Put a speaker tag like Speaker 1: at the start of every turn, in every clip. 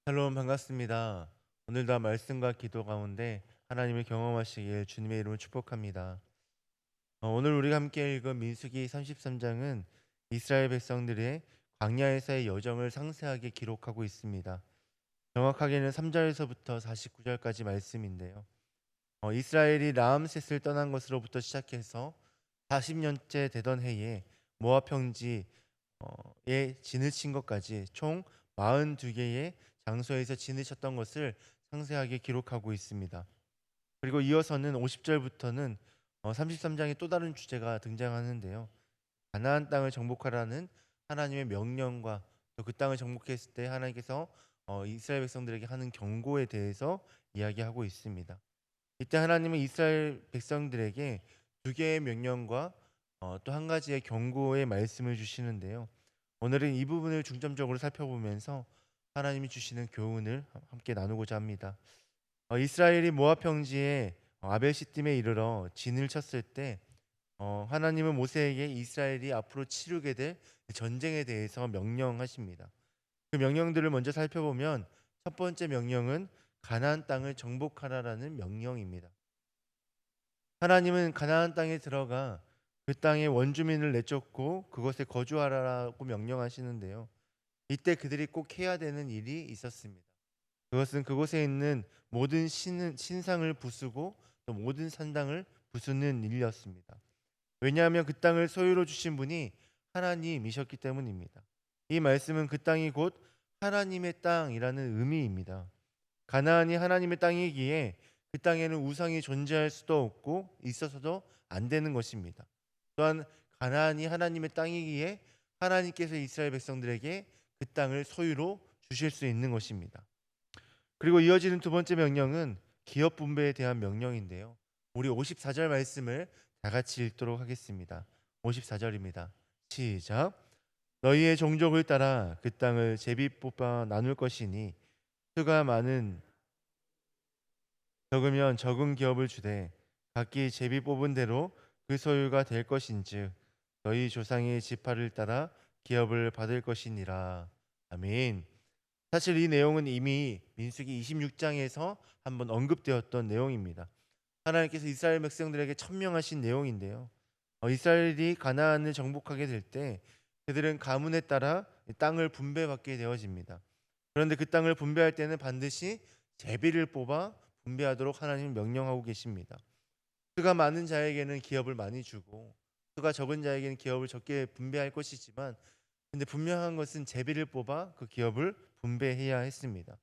Speaker 1: 샬롬 반갑습니다. 오늘도 말씀과 기도 가운데 하나님을 경험하시길 주님의 이름으로 축복합니다. 오늘 우리가 함께 읽은 민수기 33장은 이스라엘 백성들의 광야에서의 여정을 상세하게 기록하고 있습니다. 정확하게는 3절에서부터 49절까지 말씀인데요. 이스라엘이 라암셋을 떠난 것으로부터 시작해서 40년째 되던 해에 모압 평지에 진을 친 것까지 총 42개의 장소에서 진을 쳤던 것을 상세하게 기록하고 있습니다. 그리고 이어서는 50절부터는 33장의 또 다른 주제가 등장하는데요. 가나안 땅을 정복하라는 하나님의 명령과 또 그 땅을 정복했을 때 하나님께서 이스라엘 백성들에게 하는 경고에 대해서 이야기하고 있습니다. 이때 하나님은 이스라엘 백성들에게 두 개의 명령과 또 한 가지의 경고의 말씀을 주시는데요. 오늘은 이 부분을 중점적으로 살펴보면서 하나님이 주시는 교훈을 함께 나누고자 합니다. 이스라엘이 모압 평지에 아벨시팀에 이르러 진을 쳤을 때 하나님은 모세에게 이스라엘이 앞으로 치르게 될 전쟁에 대해서 명령하십니다. 그 명령들을 먼저 살펴보면 첫 번째 명령은 가나안 땅을 정복하라라는 명령입니다. 하나님은 가나안 땅에 들어가 그 땅의 원주민을 내쫓고 그곳에 거주하라고 명령하시는데요. 이때 그들이 꼭 해야 되는 일이 있었습니다. 그것은 그곳에 있는 모든 신상을 부수고 또 모든 산당을 부수는 일이었습니다. 왜냐하면 그 땅을 소유로 주신 분이 하나님이셨기 때문입니다. 이 말씀은 그 땅이 곧 하나님의 땅이라는 의미입니다. 가나안이 하나님의 땅이기에 그 땅에는 우상이 존재할 수도 없고 있어서도 안 되는 것입니다. 또한 가나안이 하나님의 땅이기에 하나님께서 이스라엘 백성들에게 그 땅을 소유로 주실 수 있는 것입니다. 그리고 이어지는 두 번째 명령은 기업 분배에 대한 명령인데요. 우리 54절 말씀을 다 같이 읽도록 하겠습니다. 54절입니다. 시작. 너희의 종족을 따라 그 땅을 제비 뽑아 나눌 것이니 수가 많은 적으면 적은 기업을 주되 각기 제비 뽑은 대로 그 소유가 될 것인즉 너희 조상의 지파를 따라 기업을 받을 것이니라. 아멘. 사실 이 내용은 이미 민수기 26장에서 한번 언급되었던 내용입니다. 하나님께서 이스라엘 백성들에게 천명하신 내용인데요. 이스라엘이 가나안을 정복하게 될 때 그들은 가문에 따라 땅을 분배받게 되어집니다. 그런데 그 땅을 분배할 때는 반드시 제비를 뽑아 분배하도록 하나님은 명령하고 계십니다. 수가 많은 자에게는 기업을 많이 주고 수가 적은 자에게는 기업을 적게 분배할 것이지만 근데 분명한 것은 제비를 뽑아 그 기업을 분배해야 했습니다.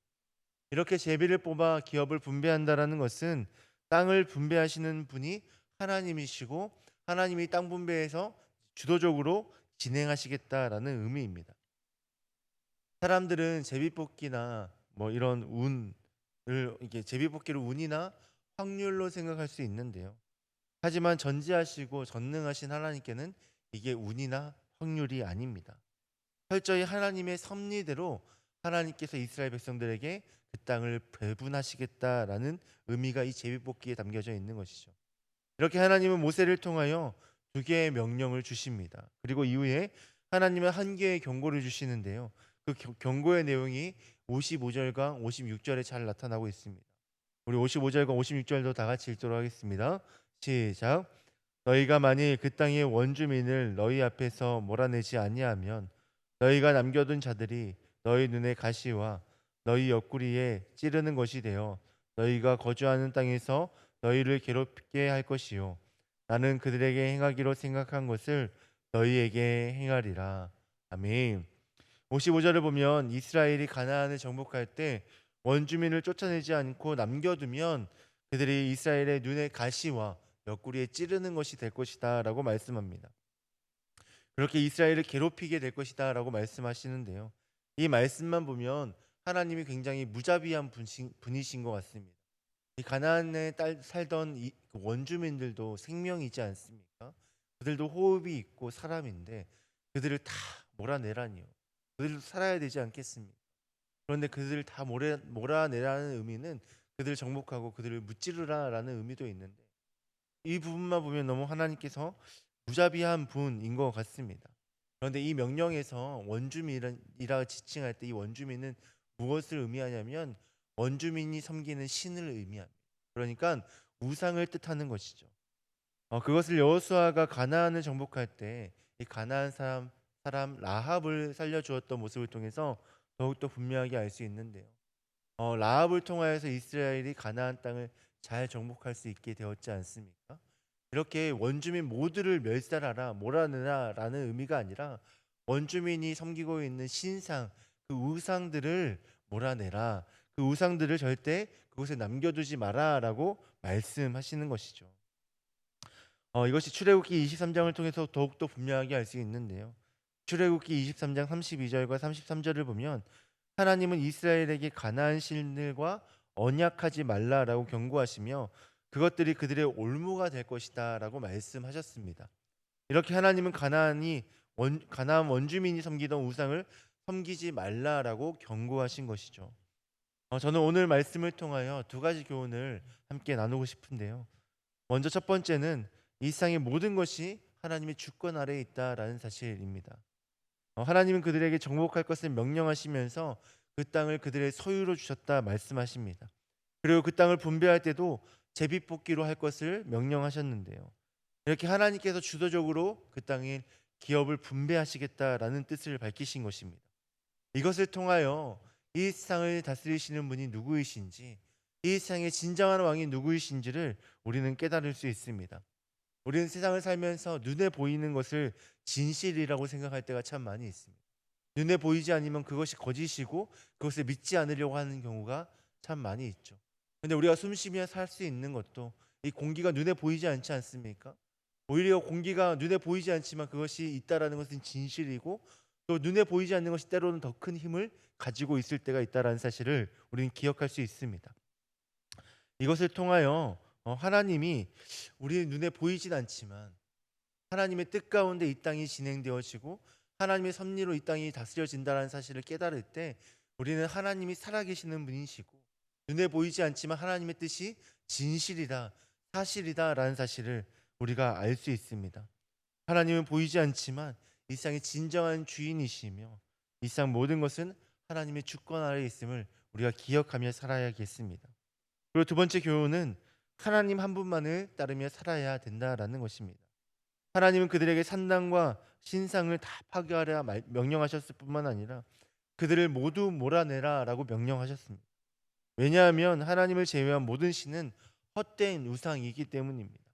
Speaker 1: 이렇게 제비를 뽑아 기업을 분배한다라는 것은 땅을 분배하시는 분이 하나님이시고 하나님이 땅 분배에서 주도적으로 진행하시겠다라는 의미입니다. 사람들은 제비뽑기나 뭐 이런 운을 이게 제비뽑기를 운이나 확률로 생각할 수 있는데요. 하지만 전지하시고 전능하신 하나님께는 이게 운이나 확률이 아닙니다. 철저히 하나님의 섭리대로 하나님께서 이스라엘 백성들에게 그 땅을 배분하시겠다라는 의미가 이 제비뽑기에 담겨져 있는 것이죠. 이렇게 하나님은 모세를 통하여 두 개의 명령을 주십니다. 그리고 이후에 하나님은 한 개의 경고를 주시는데요. 그 경고의 내용이 55절과 56절에 잘 나타나고 있습니다. 우리 55절과 56절도 다 같이 읽도록 하겠습니다. 시작. 너희가 만일 그 땅의 원주민을 너희 앞에서 몰아내지 아니하면 너희가 남겨둔 자들이 너희 눈에 가시와 너희 옆구리에 찌르는 것이 되어 너희가 거주하는 땅에서 너희를 괴롭게 할 것이요 나는 그들에게 행하기로 생각한 것을 너희에게 행하리라. 아멘. 55절을 보면 이스라엘이 가나안을 정복할 때 원주민을 쫓아내지 않고 남겨두면 그들이 이스라엘의 눈에 가시와 옆구리에 찌르는 것이 될 것이다라고 말씀합니다. 그렇게 이스라엘을 괴롭히게 될 것이다라고 말씀하시는데요. 이 말씀만 보면 하나님이 굉장히 무자비한 분이신 것 같습니다. 이 가나안에 살던 그 원주민들도 생명이지 않습니까? 그들도 호흡이 있고 사람인데 그들을 다 몰아내라니요. 그들도 살아야 되지 않겠습니까? 그런데 그들을 다 몰아내라는 의미는 그들을 정복하고 그들을 무찌르라라는 의미도 있는데 이 부분만 보면 너무 하나님께서 무자비한 분인 것 같습니다. 그런데 이 명령에서 원주민이라 지칭할 때 이 원주민은 무엇을 의미하냐면 원주민이 섬기는 신을 의미합니다. 그러니까 우상을 뜻하는 것이죠. 그것을 여호수아가 가나안을 정복할 때 이 가나안 사람 라합을 살려 주었던 모습을 통해서 더욱더 분명하게 알 수 있는데요. 라합을 통하여서 이스라엘이 가나안 땅을 잘 정복할 수 있게 되었지 않습니까? 이렇게 원주민 모두를 멸살하라, 몰아내라라는 의미가 아니라 원주민이 섬기고 있는 신상, 그 우상들을 몰아내라. 그 우상들을 절대 그곳에 남겨두지 마라라고 말씀하시는 것이죠. 이것이 출애굽기 23장을 통해서 더욱더 분명하게 알 수 있는데요. 출애굽기 23장 32절과 33절을 보면 하나님은 이스라엘에게 가나안 신들과 언약하지 말라라고 경고하시며 그것들이 그들의 올무가 될 것이다라고 말씀하셨습니다. 이렇게 하나님은 가나안 원주민이 섬기던 우상을 섬기지 말라라고 경고하신 것이죠. 저는 오늘 말씀을 통하여 두 가지 교훈을 함께 나누고 싶은데요. 먼저 첫 번째는 이 세상의 모든 것이 하나님의 주권 아래에 있다라는 사실입니다. 하나님은 그들에게 정복할 것을 명령하시면서 그 땅을 그들의 소유로 주셨다 말씀하십니다. 그리고 그 땅을 분배할 때도 제비뽑기로 할 것을 명령하셨는데요. 이렇게 하나님께서 주도적으로 그 땅에 기업을 분배하시겠다라는 뜻을 밝히신 것입니다. 이것을 통하여 이 세상을 다스리시는 분이 누구이신지, 이 세상의 진정한 왕이 누구이신지를 우리는 깨달을 수 있습니다. 우리는 세상을 살면서 눈에 보이는 것을 진실이라고 생각할 때가 참 많이 있습니다. 눈에 보이지 않으면 그것이 거짓이고 그것을 믿지 않으려고 하는 경우가 참 많이 있죠. 근데 우리가 숨 쉬며 살 수 있는 것도 이 공기가 눈에 보이지 않지 않습니까? 오히려 공기가 눈에 보이지 않지만 그것이 있다라는 것은 진실이고 또 눈에 보이지 않는 것이 때로는 더 큰 힘을 가지고 있을 때가 있다라는 사실을 우리는 기억할 수 있습니다. 이것을 통하여 하나님이 우리 눈에 보이진 않지만 하나님의 뜻 가운데 이 땅이 진행되어지고 하나님의 섭리로 이 땅이 다스려진다는 사실을 깨달을 때 우리는 하나님이 살아계시는 분이시고 눈에 보이지 않지만 하나님의 뜻이 진실이다, 사실이다라는 사실을 우리가 알 수 있습니다. 하나님은 보이지 않지만 이 세상의 진정한 주인이시며 이 세상 모든 것은 하나님의 주권 아래에 있음을 우리가 기억하며 살아야겠습니다. 그리고 두 번째 교훈은 하나님 한 분만을 따르며 살아야 된다라는 것입니다. 하나님은 그들에게 산당과 신상을 다 파괴하라 명령하셨을 뿐만 아니라 그들을 모두 몰아내라라고 명령하셨습니다. 왜냐하면 하나님을 제외한 모든 신은 헛된 우상이기 때문입니다.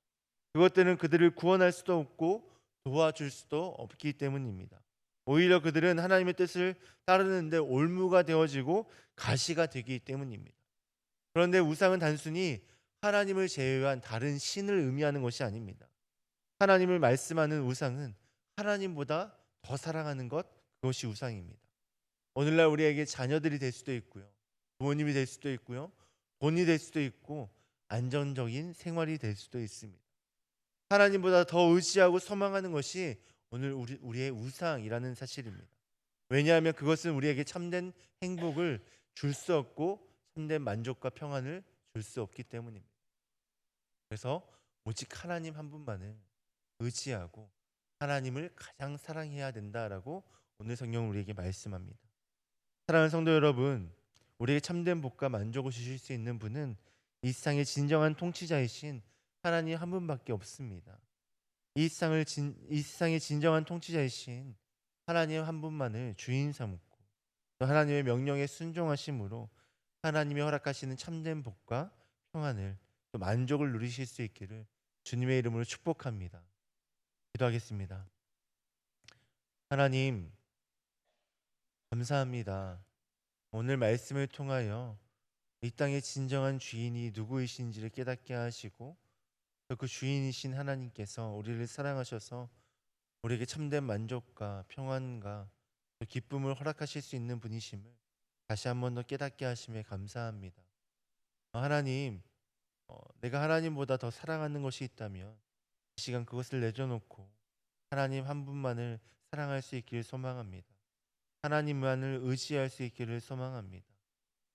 Speaker 1: 그것들은 그들을 구원할 수도 없고 도와줄 수도 없기 때문입니다. 오히려 그들은 하나님의 뜻을 따르는데 올무가 되어지고 가시가 되기 때문입니다. 그런데 우상은 단순히 하나님을 제외한 다른 신을 의미하는 것이 아닙니다. 하나님을 말씀하는 우상은 하나님보다 더 사랑하는 것, 그것이 우상입니다. 오늘날 우리에게 자녀들이 될 수도 있고요. 부모님이 될 수도 있고요. 돈이 될 수도 있고 안정적인 생활이 될 수도 있습니다. 하나님보다 더 의지하고 소망하는 것이 오늘 우리의 우상이라는 사실입니다. 왜냐하면 그것은 우리에게 참된 행복을 줄 수 없고 참된 만족과 평안을 줄 수 없기 때문입니다. 그래서 오직 하나님 한 분만을 의지하고 하나님을 가장 사랑해야 된다라고 오늘 성경은 우리에게 말씀합니다. 사랑하는 성도 여러분, 우리에게 참된 복과 만족을 주실 수 있는 분은 이 세상의 진정한 통치자이신 하나님 한 분밖에 없습니다. 이 세상의 진정한 통치자이신 하나님 한 분만을 주인 삼고 또 하나님의 명령에 순종하심으로 하나님이 허락하시는 참된 복과 평안을 또 만족을 누리실 수 있기를 주님의 이름으로 축복합니다. 기도하겠습니다. 하나님 감사합니다. 오늘 말씀을 통하여 이 땅의 진정한 주인이 누구이신지를 깨닫게 하시고 또 그 주인이신 하나님께서 우리를 사랑하셔서 우리에게 참된 만족과 평안과 또 기쁨을 허락하실 수 있는 분이심을 다시 한 번 더 깨닫게 하심에 감사합니다. 하나님, 내가 하나님보다 더 사랑하는 것이 있다면 이 시간 그것을 내려놓고 하나님 한 분만을 사랑할 수 있기를 소망합니다. 하나님만을 의지할 수 있기를 소망합니다.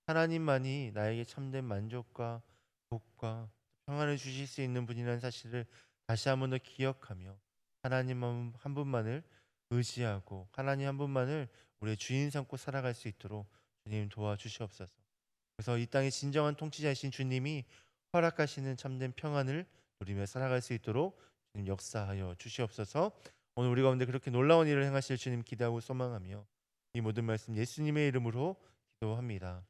Speaker 1: 하나님만이 나에게 참된 만족과 복과 평안을 주실 수 있는 분이라는 사실을 다시 한 번 더 기억하며 하나님 한 분만을 의지하고 하나님 한 분만을 우리의 주인 삼고 살아갈 수 있도록 주님 도와주시옵소서. 그래서 이 땅의 진정한 통치자이신 주님이 허락하시는 참된 평안을 누리며 살아갈 수 있도록 주님 역사하여 주시옵소서. 오늘 우리 가운데 그렇게 놀라운 일을 행하실 주님 기대하고 소망하며 이 모든 말씀 예수님의 이름으로 기도합니다.